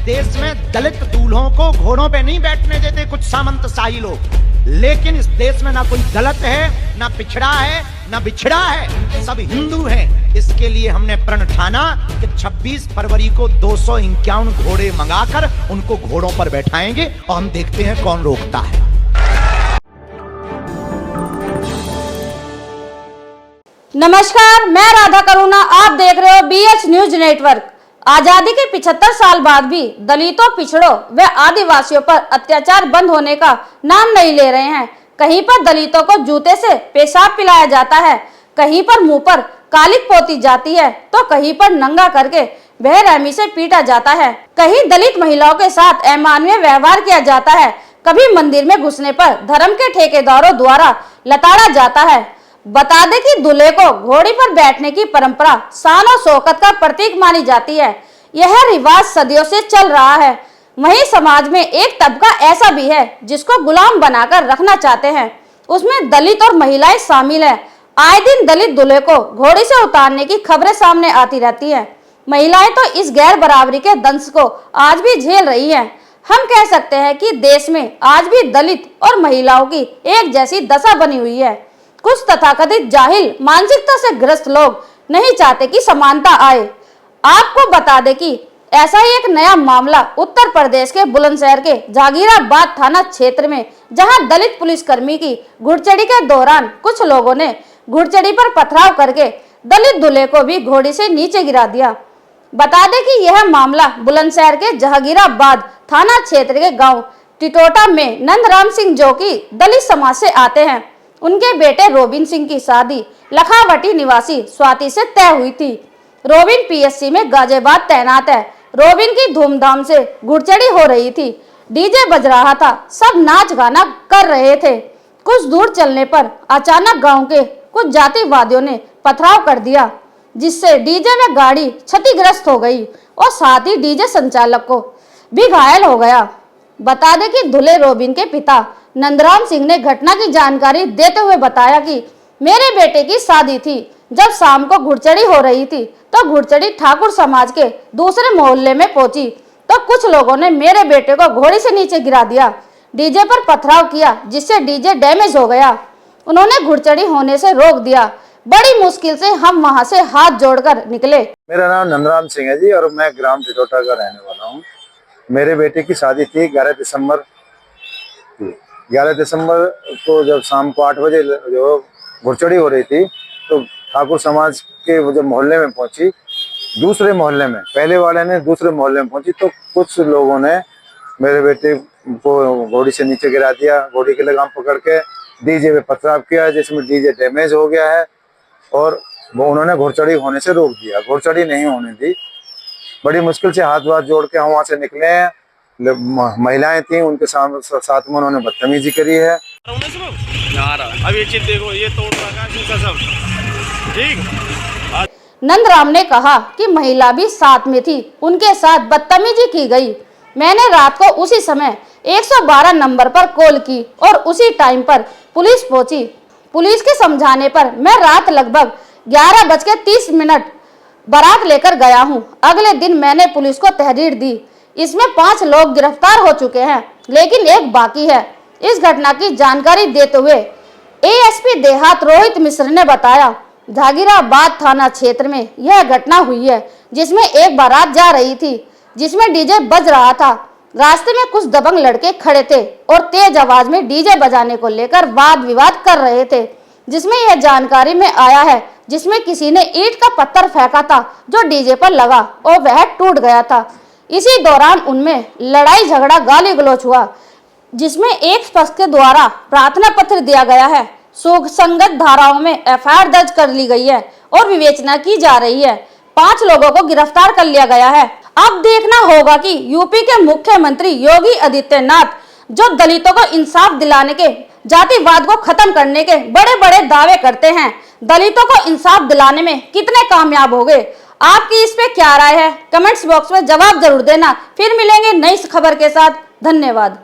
देश में दलित दूल्हों को घोड़ों पे नहीं बैठने देते कुछ सामंतशाही लोग, लेकिन इस देश में ना कोई दलित है, ना पिछड़ा है, ना बिछड़ा है, सब हिंदू हैं। इसके लिए हमने प्रण ठाना कि 26 फरवरी को 251 घोड़े मंगाकर उनको घोड़ों पर बैठाएंगे और हम देखते हैं कौन रोकता है। नमस्कार, मैं राधा करुणा, आप देख रहे हो BH न्यूज नेटवर्क। आजादी के 75 साल बाद भी दलितों, पिछड़ों व आदिवासियों पर अत्याचार बंद होने का नाम नहीं ले रहे हैं। कहीं पर दलितों को जूते से पेशाब पिलाया जाता है, कहीं पर मुंह पर कालिक पोती जाती है, तो कहीं पर नंगा करके बेरहमी से पीटा जाता है। कहीं दलित महिलाओं के साथ अमानवीय व्यवहार किया जाता है। कभी मंदिर में घुसने पर धर्म के ठेकेदारों द्वारा लताड़ा जाता है। बता दें कि दूल्हे को घोड़ी पर बैठने की परंपरा शान और शौकत का प्रतीक मानी जाती है। यह रिवाज सदियों से चल रहा है। वहीं समाज में एक तबका ऐसा भी है जिसको गुलाम बनाकर रखना चाहते हैं, उसमें दलित और महिलाएं शामिल हैं। आए दिन दलित दूल्हे को घोड़ी से उतारने की खबरें सामने आती रहती हैं। महिलाएं तो इस गैर बराबरी के दंश को आज भी झेल रही हैं। हम कह सकते हैं कि देश में आज भी दलित और महिलाओं की एक जैसी दशा बनी हुई है। कुछ तथाकथित जाहिल मानसिकता से ग्रस्त लोग नहीं चाहते कि समानता आए। आपको बता दें कि ऐसा ही एक नया मामला उत्तर प्रदेश के बुलंदशहर के जहांगीराबाद थाना क्षेत्र में, जहां दलित पुलिसकर्मी की घुड़चढ़ी के दौरान कुछ लोगों ने घुड़चढ़ी पर पथराव करके दलित दूल्हे को भी घोड़ी से नीचे गिरा दिया। बता दें कि यह मामला बुलंदशहर के जहांगीराबाद थाना क्षेत्र के गाँव टिटोटा में नंदराम सिंह, जो की दलित समाज से आते हैं, उनके बेटे रोबिन सिंह की शादी लखावटी निवासी स्वाति से तय हुई थी। रोबिन PSC में गाजियाबाद तैनात है। रोबिन की धूमधाम से घुड़चढ़ी हो रही थी, डीजे बज रहा था, सब नाच गाना कर रहे थे। कुछ दूर चलने पर अचानक गांव के कुछ जातिवादियों ने पथराव कर दिया, जिससे डीजे में गाड़ी क्षतिग्रस्त हो गई और साथ ही डीजे संचालक को भी घायल हो गया। बता दें कि दूल्हे रोबिन के पिता नंदराम सिंह ने घटना की जानकारी देते हुए बताया कि मेरे बेटे की शादी थी। जब शाम को घुड़चढ़ी हो रही थी तो घुड़चढ़ी ठाकुर समाज के दूसरे मोहल्ले में पहुंची तो कुछ लोगों ने मेरे बेटे को घोड़ी से नीचे गिरा दिया, डीजे पर पथराव किया, जिससे डीजे डैमेज हो गया। उन्होंने घुड़चढ़ी होने से रोक दिया। बड़ी मुश्किल से हम वहां से हाथ जोड़कर निकले। मेरा नाम नंदराम सिंह है जी और मैं ग्राम टिटोटा का रहने वाला हूँ। मेरे बेटे की शादी थी 11 दिसंबर को, जब शाम को 8 बजे जो घुड़चढ़ी हो रही थी तो ठाकुर समाज के जब मोहल्ले में पहुंची, दूसरे मोहल्ले में, पहले वाले ने दूसरे मोहल्ले में पहुंची तो कुछ लोगों ने मेरे बेटे को घोड़ी से नीचे गिरा दिया। घोड़ी की लगाम पकड़ के डीजे पे पथराव किया, जिसमें डीजे डैमेज हो गया है और वो उन्होंने घुड़चढ़ी होने से रोक दिया, घुड़चढ़ी नहीं होने दी। बड़ी मुश्किल से हाथ वाथ जोड़ के हम वहाँ से निकले हैं। महिलाएं थी, उनके साथ में उन्होंने बदतमीजी करी है। अब ये चीज देखो, ये तोड़ रखा सब ठीक। नंदराम ने कहा कि महिला भी साथ में थी, उनके साथ बदतमीजी की गई। मैंने रात को उसी समय 112 नंबर पर कॉल की और उसी टाइम पर पुलिस पहुंची। पुलिस के समझाने पर मैं रात लगभग 11:30 बारात लेकर गया हूं। अगले दिन मैंने पुलिस को तहरीर दी। इसमें 5 लोग गिरफ्तार हो चुके हैं, लेकिन एक बाकी है। इस घटना की जानकारी देते हुए ASP देहात रोहित मिश्र ने बताया, जहांगीराबाद थाना क्षेत्र में यह घटना हुई है, जिसमें एक बारात जा रही थी, जिसमें डीजे बज रहा था। रास्ते में कुछ दबंग लड़के खड़े थे और तेज आवाज में डीजे बजाने को लेकर वाद विवाद कर रहे थे, जिसमें यह जानकारी में आया है, जिसमें किसी ने ईंट का पत्थर फेंका था जो डीजे पर लगा और वह टूट गया था। इसी दौरान उनमें लड़ाई झगड़ा गाली गलौज हुआ, जिसमें एक पक्ष के द्वारा प्रार्थना पत्र दिया गया है। सुसंगत धाराओं में FIR दर्ज कर ली गई है और विवेचना की जा रही है। 5 लोगों को गिरफ्तार कर लिया गया है। अब देखना होगा कि यूपी के मुख्यमंत्री योगी आदित्यनाथ, जो दलितों को इंसाफ दिलाने के, जातिवाद को खत्म करने के बड़े बड़े दावे करते हैं, दलितों को इंसाफ दिलाने में कितने कामयाब हो गए। आपकी इस पे क्या राय है? कमेंट्स बॉक्स में जवाब जरूर देना। फिर मिलेंगे नई खबर के साथ। धन्यवाद।